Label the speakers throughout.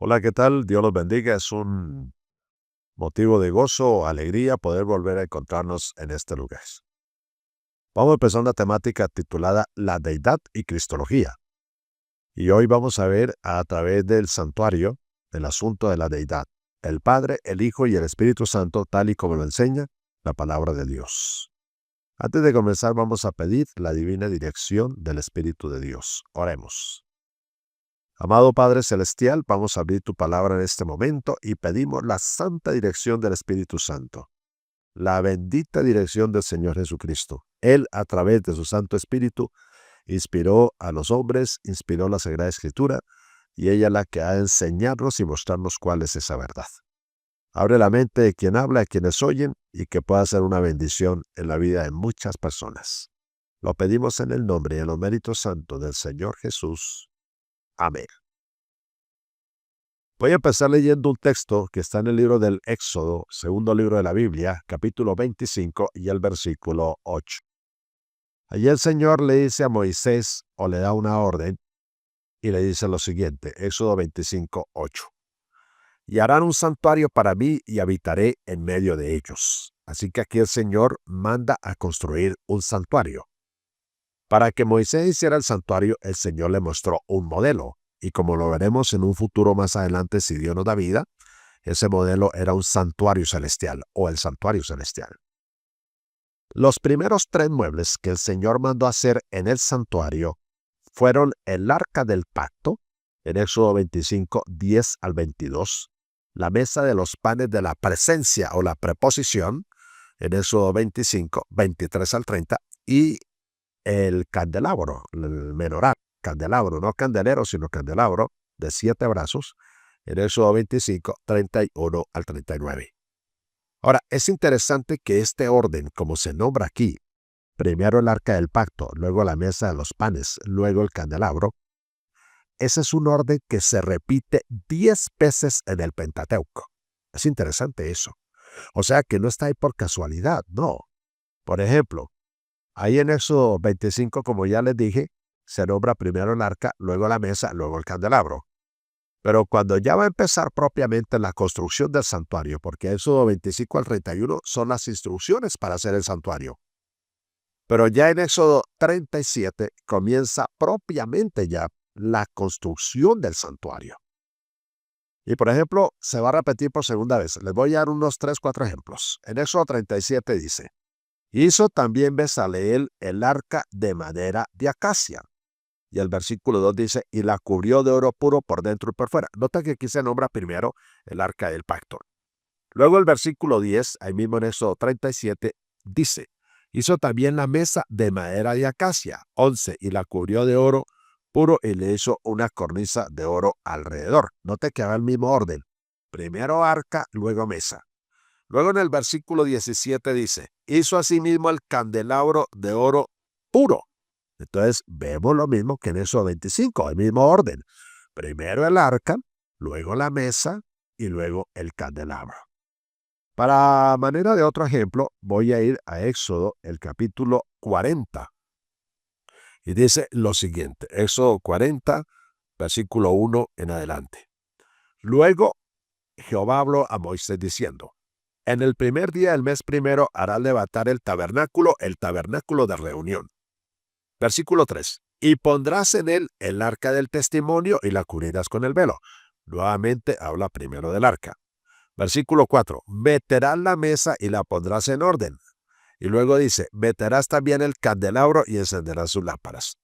Speaker 1: Hola, ¿qué tal? Dios los bendiga. Es un motivo de gozo o alegría poder volver a encontrarnos en este lugar. Vamos a empezar una temática titulada La Deidad y Cristología. Y hoy vamos a ver a través del santuario el asunto de la deidad, el Padre, el Hijo y el Espíritu Santo, tal y como lo enseña la palabra de Dios. Antes de comenzar, vamos a pedir la divina dirección del Espíritu de Dios. Oremos. Amado Padre Celestial, vamos a abrir tu palabra en este momento y pedimos la santa dirección del Espíritu Santo, la bendita dirección del Señor Jesucristo. Él, a través de su Santo Espíritu, inspiró a los hombres, inspiró la Sagrada Escritura, y ella es la que ha de enseñarnos y mostrarnos cuál es esa verdad. Abre la mente de quien habla, de quienes oyen, y que pueda ser una bendición en la vida de muchas personas. Lo pedimos en el nombre y en los méritos santos del Señor Jesús. Amén. Voy a empezar leyendo un texto que está en el libro del Éxodo, segundo libro de la Biblia, capítulo 25 y el versículo 8. Allí el Señor le dice a Moisés, o le da una orden, y le dice lo siguiente, Éxodo 25, 8. Y harán un santuario para mí y habitaré en medio de ellos. Así que aquí el Señor manda a construir un santuario. Para que Moisés hiciera el santuario, el Señor le mostró un modelo. Y como lo veremos en un futuro más adelante, si Dios nos da vida, ese modelo era un santuario celestial o el santuario celestial. Los primeros 3 muebles que el Señor mandó hacer en el santuario fueron el arca del pacto, en Éxodo 25, 10 al 22, la mesa de los panes de la presencia o la preposición, en Éxodo 25, 23 al 30, y el candelabro, el menorá, candelabro, no candelero, sino candelabro, de 7 brazos, en Éxodo 25, 31 al 39. Ahora, es interesante que este orden, como se nombra aquí, primero el arca del pacto, luego la mesa de los panes, luego el candelabro, ese es un orden que se repite 10 veces en el Pentateuco. Es interesante eso. O sea que no está ahí por casualidad, no. Por ejemplo, ahí en Éxodo 25, como ya les dije, se nombra primero el arca, luego la mesa, luego el candelabro. Pero cuando ya va a empezar propiamente la construcción del santuario, porque Éxodo 25 al 31 son las instrucciones para hacer el santuario. Pero ya en Éxodo 37 comienza propiamente ya la construcción del santuario. Y por ejemplo, se va a repetir por segunda vez. Les voy a dar unos 3, 4 ejemplos. En Éxodo 37 dice, hizo también Bezaleel el arca de madera de acacia. Y el versículo 2 dice, y la cubrió de oro puro por dentro y por fuera. Nota que aquí se nombra primero el arca del pacto. Luego el versículo 10, ahí mismo en Éxodo 37, dice, hizo también la mesa de madera de acacia, 11, y la cubrió de oro puro y le hizo una cornisa de oro alrededor. Note que va el mismo orden. Primero arca, luego mesa. Luego en el versículo 17 dice, hizo asimismo el candelabro de oro puro. Entonces vemos lo mismo que en Éxodo 25, el mismo orden. Primero el arca, luego la mesa y luego el candelabro. Para manera de otro ejemplo, voy a ir a Éxodo, el capítulo 40. Y dice lo siguiente, Éxodo 40, versículo 1 en adelante. Luego Jehová habló a Moisés diciendo, en el primer día del mes primero harás levantar el tabernáculo de reunión. Versículo 3. Y pondrás en él el arca del testimonio y la cubrirás con el velo. Nuevamente habla primero del arca. Versículo 4. Meterás la mesa y la pondrás en orden. Y luego dice, meterás también el candelabro y encenderás sus lámparas.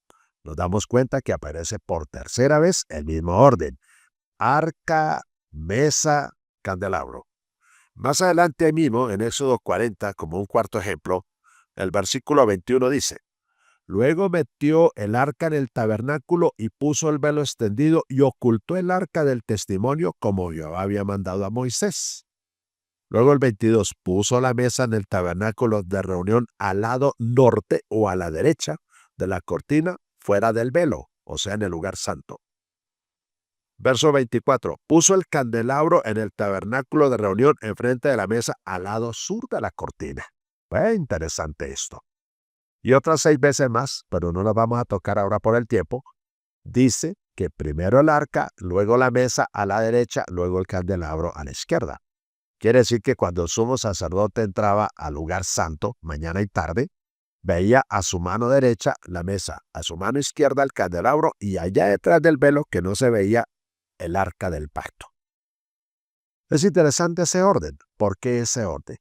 Speaker 1: Nos damos cuenta que aparece por tercera vez el mismo orden. Arca, mesa, candelabro. Más adelante ahí mismo, en Éxodo 40, como un cuarto ejemplo, el versículo 21 dice, luego metió el arca en el tabernáculo y puso el velo extendido y ocultó el arca del testimonio como Jehová había mandado a Moisés. Luego el 22 puso la mesa en el tabernáculo de reunión al lado norte o a la derecha de la cortina fuera del velo, o sea, en el lugar santo. Verso 24, puso el candelabro en el tabernáculo de reunión enfrente de la mesa al lado sur de la cortina. Fue interesante esto. Y otras 6 veces más, pero no las vamos a tocar ahora por el tiempo, dice que primero el arca, luego la mesa a la derecha, luego el candelabro a la izquierda. Quiere decir que cuando el sumo sacerdote entraba al lugar santo, mañana y tarde, veía a su mano derecha la mesa, a su mano izquierda el candelabro y allá detrás del velo que no se veía el arca del pacto. Es interesante ese orden. ¿Por qué ese orden?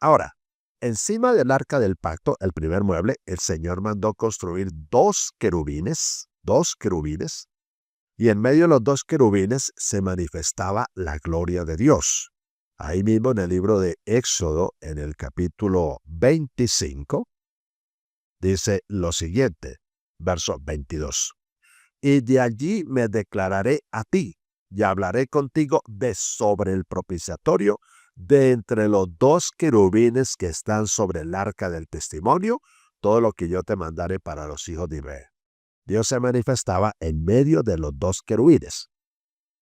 Speaker 1: Ahora, encima del arca del pacto, el primer mueble, el Señor mandó construir dos querubines, y en medio de los dos querubines se manifestaba la gloria de Dios. Ahí mismo en el libro de Éxodo, en el capítulo 25, dice lo siguiente, verso 22. Y de allí me declararé a ti, y hablaré contigo de sobre el propiciatorio, de entre los dos querubines que están sobre el arca del testimonio, todo lo que yo te mandaré para los hijos de Israel. Dios se manifestaba en medio de los dos querubines.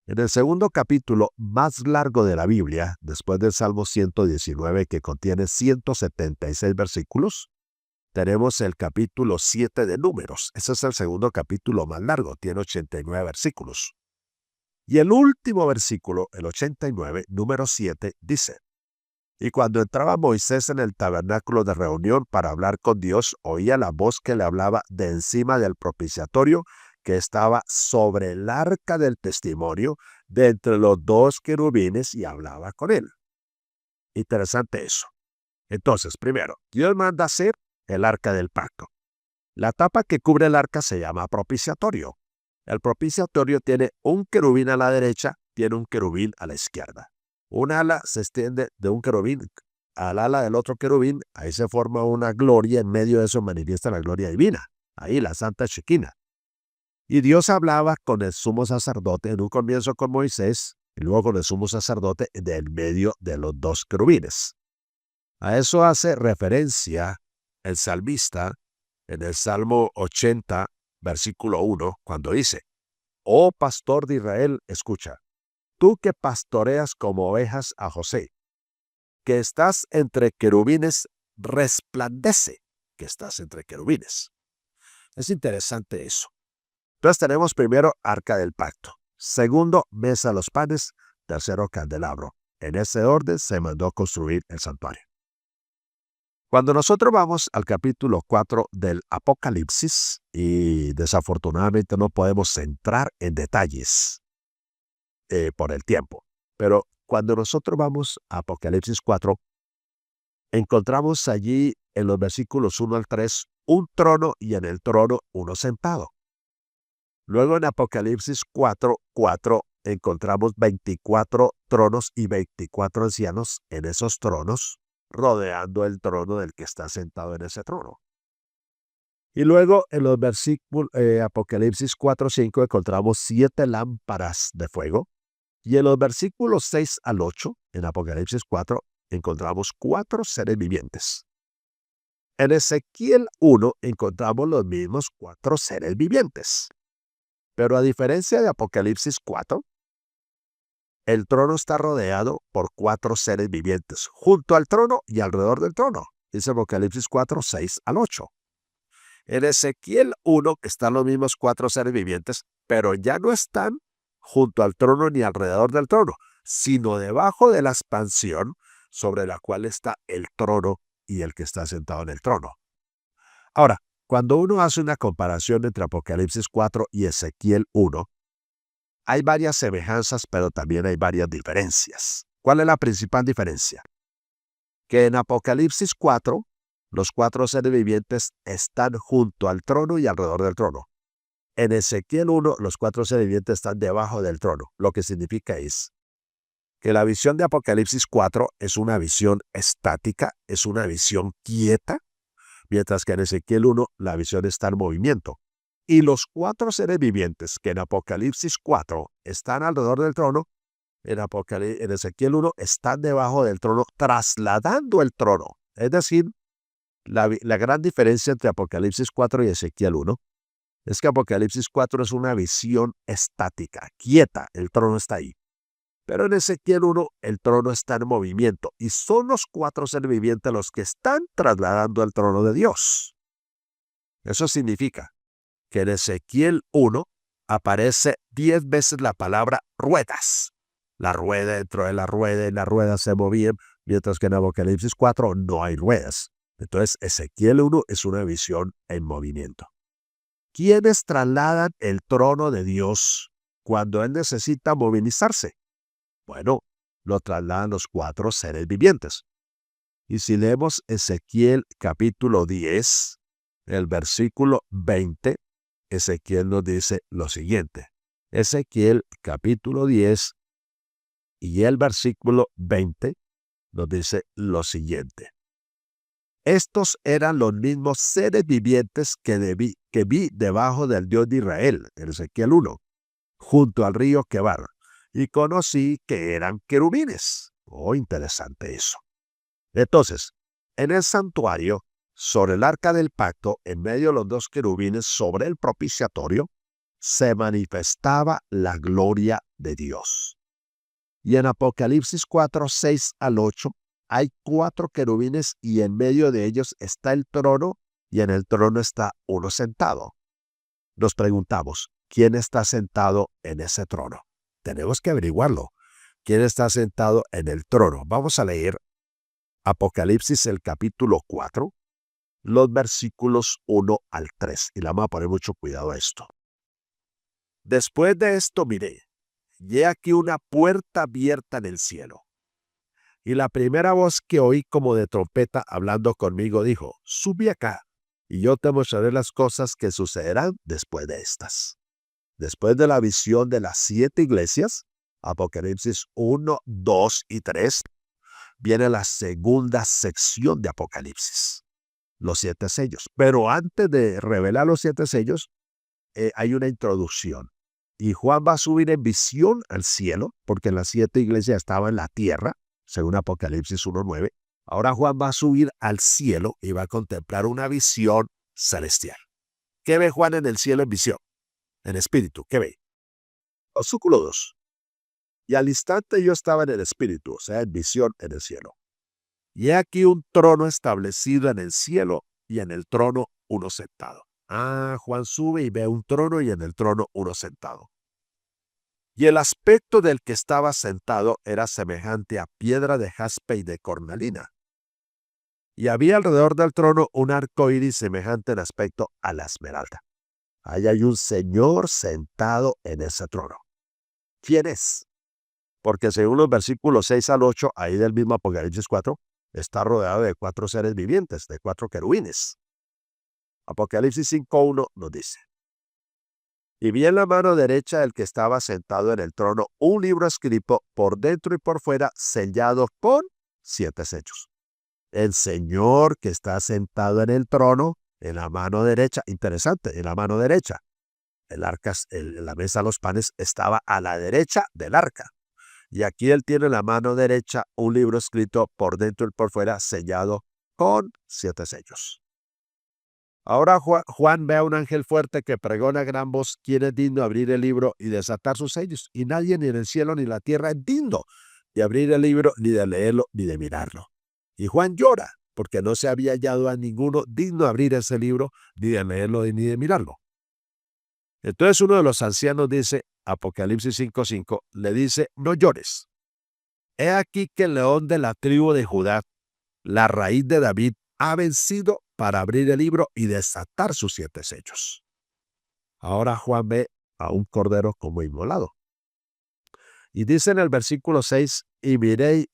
Speaker 1: En el segundo capítulo más largo de la Biblia, después del Salmo 119, que contiene 176 versículos, tenemos el capítulo 7 de Números. Ese es el segundo capítulo más largo, tiene 89 versículos. Y el último versículo, el 89, número 7, dice: Y cuando entraba Moisés en el tabernáculo de reunión para hablar con Dios, oía la voz que le hablaba de encima del propiciatorio que estaba sobre el arca del testimonio, de entre los dos querubines, y hablaba con él. Interesante eso. Entonces, primero, Dios manda hacer el arca del pacto. La tapa que cubre el arca se llama propiciatorio. El propiciatorio tiene un querubín a la derecha, tiene un querubín a la izquierda. Un ala se extiende de un querubín al ala del otro querubín, ahí se forma una gloria, en medio de eso manifiesta la gloria divina, ahí la Santa Shekinah. Y Dios hablaba con el sumo sacerdote, en un comienzo con Moisés, y luego con el sumo sacerdote del medio de los dos querubines. A eso hace referencia el salmista en el Salmo 80, versículo 1, cuando dice: Oh pastor de Israel, escucha, tú que pastoreas como ovejas a José, que estás entre querubines, resplandece que estás entre querubines. Es interesante eso. Entonces tenemos primero arca del pacto, segundo mesa de los panes, tercero candelabro. En ese orden se mandó construir el santuario. Cuando nosotros vamos al capítulo 4 del Apocalipsis, y desafortunadamente no podemos entrar en detalles por el tiempo, pero cuando nosotros vamos a Apocalipsis 4, encontramos allí en los versículos 1 al 3 un trono y en el trono uno sentado. Luego en Apocalipsis 4:4 encontramos 24 tronos y 24 ancianos en esos tronos, rodeando el trono del que está sentado en ese trono. Y luego en los versículos Apocalipsis 4:5 encontramos 7 lámparas de fuego. Y en los versículos 6 al 8, en Apocalipsis 4, encontramos 4 seres vivientes. En Ezequiel 1 encontramos los mismos 4 seres vivientes. Pero a diferencia de Apocalipsis 4, el trono está rodeado por 4 seres vivientes, junto al trono y alrededor del trono. Dice Apocalipsis 4, 6 al 8. En Ezequiel 1 están los mismos 4 seres vivientes, pero ya no están junto al trono ni alrededor del trono, sino debajo de la expansión sobre la cual está el trono y el que está sentado en el trono. Ahora, cuando uno hace una comparación entre Apocalipsis 4 y Ezequiel 1, hay varias semejanzas, pero también hay varias diferencias. ¿Cuál es la principal diferencia? Que en Apocalipsis 4, los 4 seres vivientes están junto al trono y alrededor del trono. En Ezequiel 1, los 4 seres vivientes están debajo del trono. Lo que significa es que la visión de Apocalipsis 4 es una visión estática, es una visión quieta, mientras que en Ezequiel 1 la visión está en movimiento. Y los 4 seres vivientes que en Apocalipsis 4 están alrededor del trono, en Ezequiel 1 están debajo del trono, trasladando el trono. Es decir, la gran diferencia entre Apocalipsis 4 y Ezequiel 1 es que Apocalipsis 4 es una visión estática, quieta, el trono está ahí. Pero en Ezequiel 1 el trono está en movimiento y son los 4 seres vivientes los que están trasladando el trono de Dios. Eso significa que en Ezequiel 1 aparece 10 veces la palabra ruedas. La rueda dentro de la rueda y la rueda se movían, mientras que en Apocalipsis 4 no hay ruedas. Entonces, Ezequiel 1 es una visión en movimiento. ¿Quiénes trasladan el trono de Dios cuando Él necesita movilizarse? Bueno, lo trasladan los 4 seres vivientes. Y si leemos Ezequiel capítulo 10, el versículo 20, Ezequiel nos dice lo siguiente. Ezequiel capítulo 10 y el versículo 20 nos dice lo siguiente. Estos eran los mismos seres vivientes que vi debajo del Dios de Israel, en Ezequiel 1, junto al río Quebar, y conocí que eran querubines. Oh, interesante eso. Entonces, en el santuario, sobre el arca del pacto, en medio de los 2 querubines, sobre el propiciatorio, se manifestaba la gloria de Dios. Y en Apocalipsis 4, 6 al 8, hay 4 querubines y en medio de ellos está el trono y en el trono está uno sentado. Nos preguntamos, ¿quién está sentado en ese trono? Tenemos que averiguarlo. ¿Quién está sentado en el trono? Vamos a leer Apocalipsis el capítulo 4, los versículos 1 al 3. Y le vamos a poner mucho cuidado a esto. Después de esto miré, y he aquí una puerta abierta en el cielo. Y la primera voz que oí como de trompeta hablando conmigo dijo, sube acá, y yo te mostraré las cosas que sucederán después de estas. Después de la visión de las 7 iglesias, Apocalipsis 1, 2 y 3, viene la segunda sección de Apocalipsis, los 7 sellos. Pero antes de revelar los 7 sellos, hay una introducción. Y Juan va a subir en visión al cielo, porque las 7 iglesias estaban en la tierra, según Apocalipsis 1:9. Ahora Juan va a subir al cielo y va a contemplar una visión celestial. ¿Qué ve Juan en el cielo en visión? En espíritu, ¿qué ve? Versículo 2. Y al instante yo estaba en el espíritu, o sea, en visión en el cielo. Y he aquí un trono establecido en el cielo y en el trono uno sentado. Juan sube y ve un trono y en el trono uno sentado. Y el aspecto del que estaba sentado era semejante a piedra de jaspe y de cornalina. Y había alrededor del trono un arco iris semejante en aspecto a la esmeralda. Ahí hay un Señor sentado en ese trono. ¿Quién es? Porque según los versículos 6 al 8, ahí del mismo Apocalipsis 4, está rodeado de 4 seres vivientes, de 4 querubines. Apocalipsis 5:1 nos dice, y vi en la mano derecha del que estaba sentado en el trono un libro escrito por dentro y por fuera, sellado con 7 sellos. El Señor que está sentado en el trono, en la mano derecha, interesante, en la mano derecha. El arca, la mesa de los panes estaba a la derecha del arca. Y aquí él tiene en la mano derecha un libro escrito por dentro y por fuera, sellado con 7 sellos. Ahora Juan ve a un ángel fuerte que pregona a gran voz, ¿quién es digno de abrir el libro y desatar sus sellos? Y nadie ni en el cielo ni en la tierra es digno de abrir el libro, ni de leerlo, ni de mirarlo. Y Juan llora, porque no se había hallado a ninguno digno de abrir ese libro, ni de leerlo, ni de mirarlo. Entonces uno de los ancianos dice, Apocalipsis 5:5, le dice, no llores. He aquí que el león de la tribu de Judá, la raíz de David, ha vencido para abrir el libro y desatar sus 7 sellos. Ahora Juan ve a un cordero como inmolado. Y dice en el versículo 6, y miré,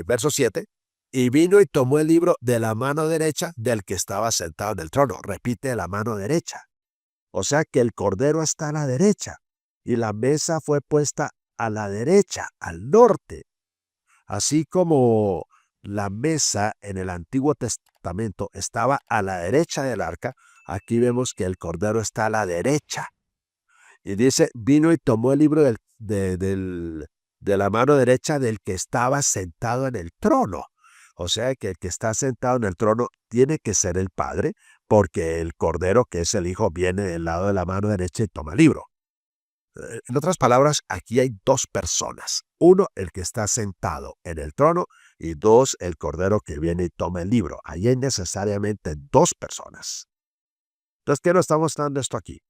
Speaker 1: verso 7, y vino y tomó el libro de la mano derecha del que estaba sentado en el trono. Repite, la mano derecha. O sea que el cordero está a la derecha y la mesa fue puesta a la derecha, al norte. Así como la mesa en el Antiguo Testamento estaba a la derecha del arca, aquí vemos que el cordero está a la derecha. Y dice, vino y tomó el libro de la mano derecha del que estaba sentado en el trono. O sea que el que está sentado en el trono tiene que ser el Padre, porque el Cordero, que es el Hijo, viene del lado de la mano derecha y toma el libro. En otras palabras, aquí hay 2 personas. 1, el que está sentado en el trono, y 2, el Cordero que viene y toma el libro. Ahí hay necesariamente 2 personas. Entonces, ¿qué nos está mostrando esto aquí?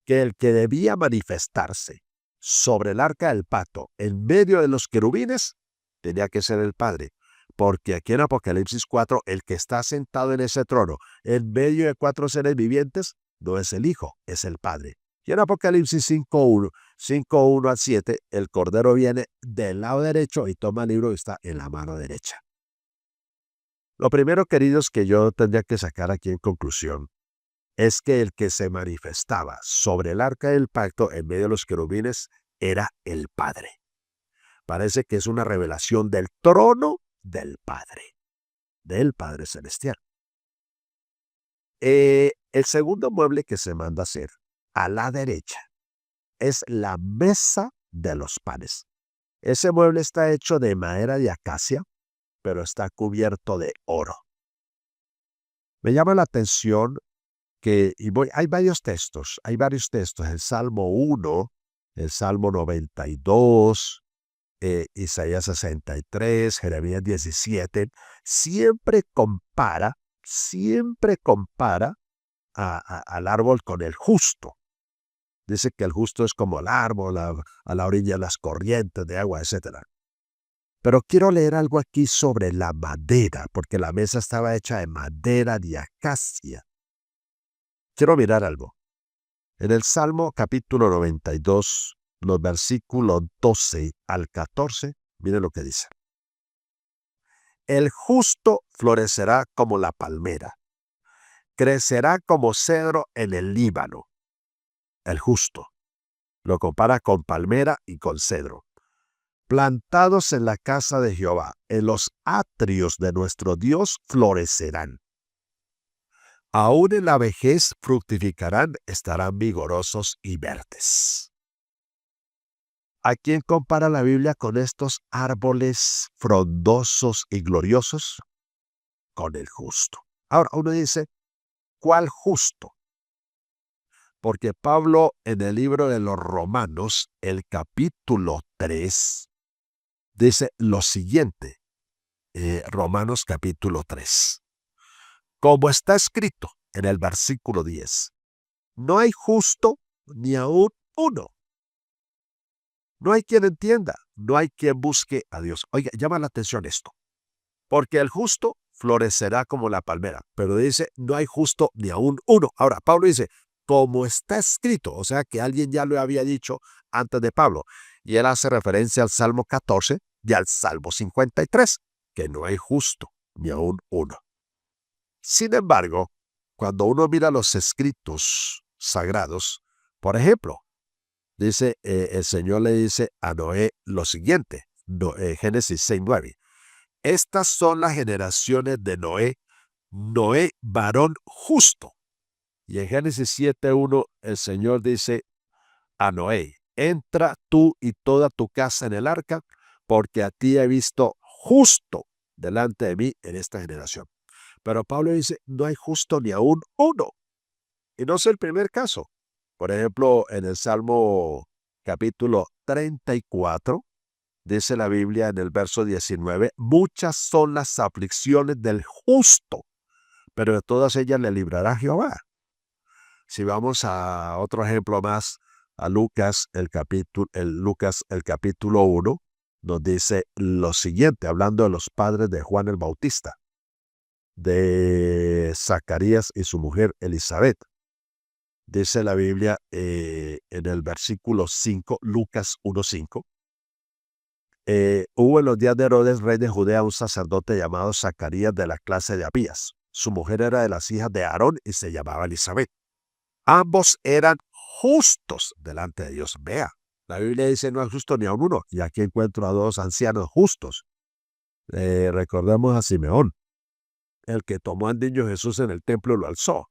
Speaker 1: que el que debía manifestarse sobre el arca del pacto en medio de los querubines tenía que ser el Padre. Porque aquí en Apocalipsis 4, el que está sentado en ese trono, en medio de 4 seres vivientes, no es el Hijo, es el Padre. Y en Apocalipsis 5:1 al 7, el Cordero viene del lado derecho y toma el libro que está en la mano derecha. Lo primero, queridos, que yo tendría que sacar aquí en conclusión, es que el que se manifestaba sobre el arca del pacto en medio de los querubines era el Padre. Parece que es una revelación del trono del Padre Celestial. El segundo mueble que se manda a hacer a la derecha es la mesa de los panes. Ese mueble está hecho de madera de acacia, pero está cubierto de oro. Me llama la atención que hay varios textos, el Salmo 1, el Salmo 92, Isaías 63, Jeremías 17, siempre compara al árbol con el justo. Dice que el justo es como el árbol, a la orilla de las corrientes de agua, etc. Pero quiero leer algo aquí sobre la madera, porque la mesa estaba hecha de madera de acacia. Quiero mirar algo. En el Salmo capítulo 92, los versículos 12 al 14, miren lo que dice. El justo florecerá como la palmera, crecerá como cedro en el Líbano. El justo. Lo compara con palmera y con cedro. Plantados en la casa de Jehová, en los atrios de nuestro Dios florecerán. Aún en la vejez fructificarán, estarán vigorosos y verdes. ¿A quién compara la Biblia con estos árboles frondosos y gloriosos? Con el justo. Ahora uno dice, ¿cuál justo? Porque Pablo en el libro de los Romanos, el capítulo 3, dice lo siguiente. Romanos capítulo 3. Como está escrito en el versículo 10, no hay justo ni aún uno. No hay quien entienda, no hay quien busque a Dios. Oiga, llama la atención esto. Porque el justo florecerá como la palmera, pero dice, no hay justo ni aún uno. Ahora, Pablo dice, como está escrito, o sea que alguien ya lo había dicho antes de Pablo. Y él hace referencia al Salmo 14 y al Salmo 53, que no hay justo ni aún uno. Sin embargo, cuando uno mira los escritos sagrados, por ejemplo, dice, el Señor le dice a Noé lo siguiente, Génesis 6:9. Estas son las generaciones de Noé, Noé varón justo. Y en Génesis 7:1 el Señor dice a Noé, entra tú y toda tu casa en el arca, porque a ti he visto justo delante de mí en esta generación. Pero Pablo dice, no hay justo ni aún uno. Y no es el primer caso. Por ejemplo, en el Salmo capítulo 34, dice la Biblia en el verso 19, muchas son las aflicciones del justo, pero de todas ellas le librará Jehová. Si vamos a otro ejemplo más, a Lucas, el capítulo 1, nos dice lo siguiente, hablando de los padres de Juan el Bautista, de Zacarías y su mujer Elizabeth. Dice la Biblia en el versículo 5, Lucas 1:5, hubo en los días de Herodes, rey de Judea, un sacerdote llamado Zacarías de la clase de Abías. Su mujer era de las hijas de Aarón y se llamaba Elizabeth. Ambos eran justos delante de Dios. Vea, la Biblia dice no es justo ni a uno. Y aquí encuentro a dos ancianos justos. Recordemos a Simeón, el que tomó al niño Jesús en el templo y lo alzó.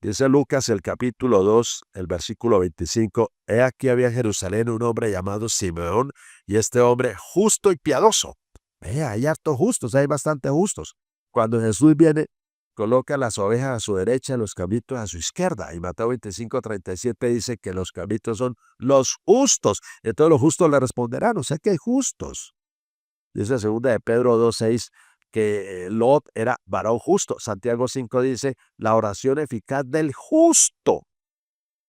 Speaker 1: Dice Lucas, el capítulo 2, el versículo 25, he aquí había en Jerusalén un hombre llamado Simeón, y este hombre justo y piadoso. Vea, hay hartos justos, hay bastante justos. Cuando Jesús viene, coloca las ovejas a su derecha y los cabritos a su izquierda. Y Mateo 25:37 dice que los cabritos son los justos. Entonces los justos le responderán, o sea que hay justos. Dice 2 de Pedro 2:6 que Lot era varón justo. Santiago 5 dice, la oración eficaz del justo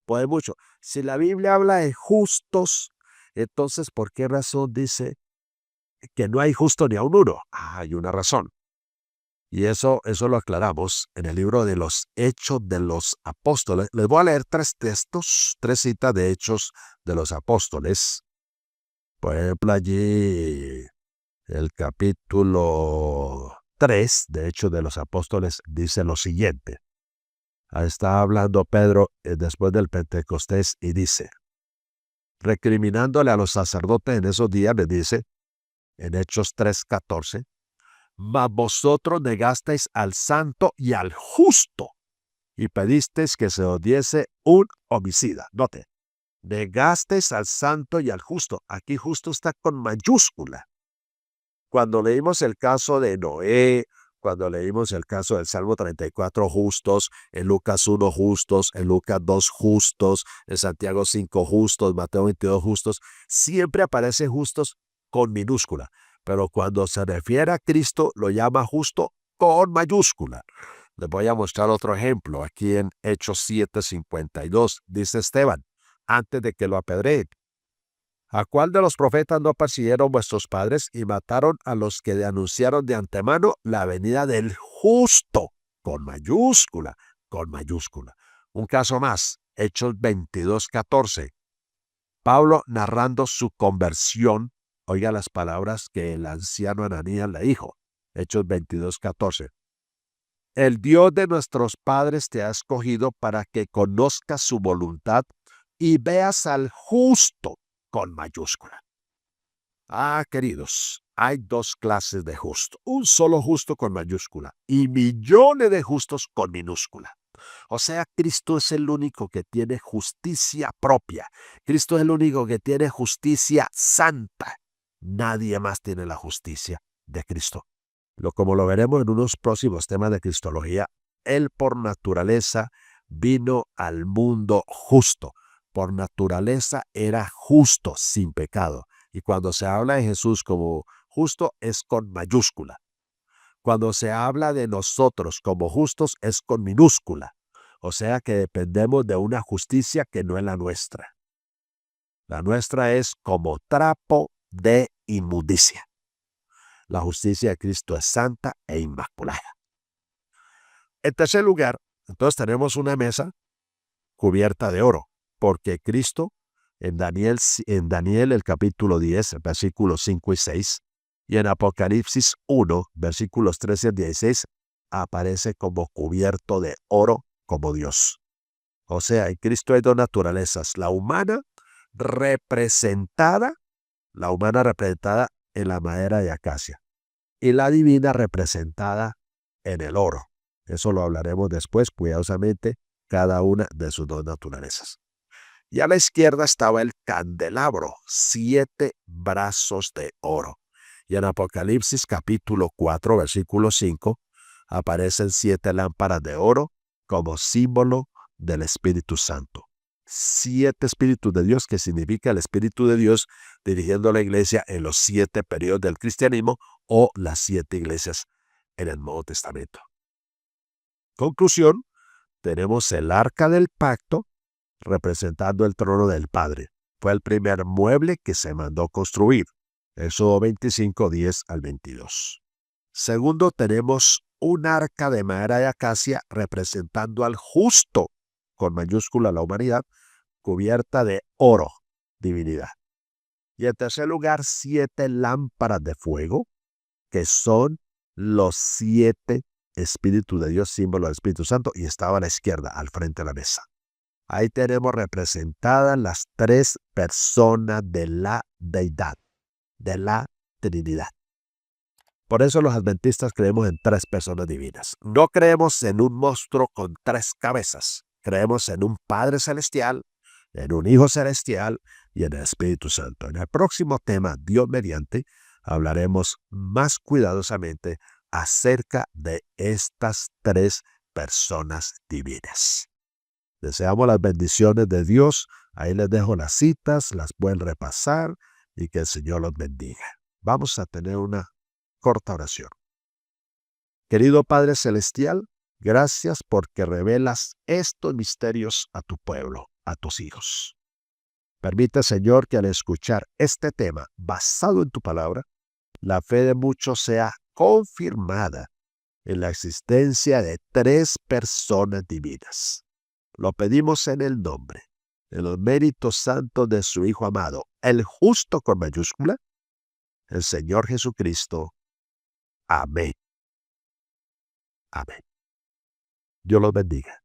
Speaker 1: Puede mucho. Si la Biblia habla de justos, entonces, ¿por qué razón dice que no hay justo ni a un uno? Hay una razón. Y eso lo aclaramos en el libro de los Hechos de los Apóstoles. Les voy a leer 3 textos, 3 citas de Hechos de los Apóstoles. Por ejemplo, allí el capítulo 3 de Hechos de los Apóstoles dice lo siguiente. Ahí está hablando Pedro después del Pentecostés y dice, recriminándole a los sacerdotes en esos días, les dice, en Hechos 3:14, mas vosotros negasteis al santo y al justo, y pedisteis que se os diese un homicida. Note, negasteis al santo y al justo. Aquí justo está con mayúscula. Cuando leímos el caso de Noé, cuando leímos el caso del Salmo 34 justos, en Lucas 1 justos, en Lucas 2 justos, en Santiago 5 justos, Mateo 22 justos, siempre aparece justos con minúscula. Pero cuando se refiere a Cristo, lo llama justo con mayúscula. Les voy a mostrar otro ejemplo. Aquí en Hechos 7:52, dice Esteban, antes de que lo apedreen, ¿a cuál de los profetas no persiguieron vuestros padres y mataron a los que anunciaron de antemano la venida del justo? Con mayúscula, con mayúscula. Un caso más, Hechos 22:14. Pablo narrando su conversión, oiga las palabras que el anciano Ananías le dijo. Hechos 22:14. El Dios de nuestros padres te ha escogido para que conozcas su voluntad y veas al justo con mayúscula. Queridos, hay 2 clases de justo. Un solo justo con mayúscula y millones de justos con minúscula. O sea, Cristo es el único que tiene justicia propia. Cristo es el único que tiene justicia santa. Nadie más tiene la justicia de Cristo. Como lo veremos en unos próximos temas de Cristología, Él por naturaleza vino al mundo justo. Por naturaleza era justo, sin pecado. Y cuando se habla de Jesús como justo es con mayúscula. Cuando se habla de nosotros como justos es con minúscula. O sea que dependemos de una justicia que no es la nuestra. La nuestra es como trapo de inmundicia. La justicia de Cristo es santa e inmaculada. En tercer lugar, entonces tenemos una mesa cubierta de oro, porque Cristo en Daniel el capítulo 10, versículos 5 y 6, y en Apocalipsis 1, versículos 13 y 16, aparece como cubierto de oro como Dios. O sea, en Cristo hay 2 naturalezas, la humana representada en la madera de acacia y la divina representada en el oro. Eso lo hablaremos después cuidadosamente, cada una de sus 2 naturalezas. Y a la izquierda estaba el candelabro, 7 brazos de oro. Y en Apocalipsis capítulo 4, versículo 5, aparecen 7 lámparas de oro como símbolo del Espíritu Santo. 7 Espíritus de Dios, que significa el Espíritu de Dios dirigiendo a la iglesia en los 7 periodos del cristianismo o las 7 iglesias en el Nuevo Testamento. Conclusión, tenemos el arca del pacto representando el trono del Padre. Fue el primer mueble que se mandó construir. Éxodo 25, 10 al 22. Segundo, tenemos un arca de madera de acacia representando al justo, con mayúscula la humanidad, cubierta de oro, divinidad. Y en tercer lugar, 7 lámparas de fuego, que son los 7 Espíritus de Dios, símbolo del Espíritu Santo, y estaba a la izquierda, al frente de la mesa. Ahí tenemos representadas las 3 personas de la deidad, de la Trinidad. Por eso los adventistas creemos en 3 personas divinas. No creemos en un monstruo con 3 cabezas. Creemos en un Padre Celestial, en un Hijo Celestial y en el Espíritu Santo. En el próximo tema, Dios mediante, hablaremos más cuidadosamente acerca de estas 3 personas divinas. Deseamos las bendiciones de Dios. Ahí les dejo las citas, las pueden repasar y que el Señor los bendiga. Vamos a tener una corta oración. Querido Padre Celestial, gracias porque revelas estos misterios a tu pueblo. a tus hijos. Permite, Señor, que al escuchar este tema basado en tu palabra, la fe de muchos sea confirmada en la existencia de tres personas divinas. Lo pedimos en el nombre, en los méritos santos de su Hijo amado, el justo con mayúscula, el Señor Jesucristo. Amén. Amén. Dios los bendiga.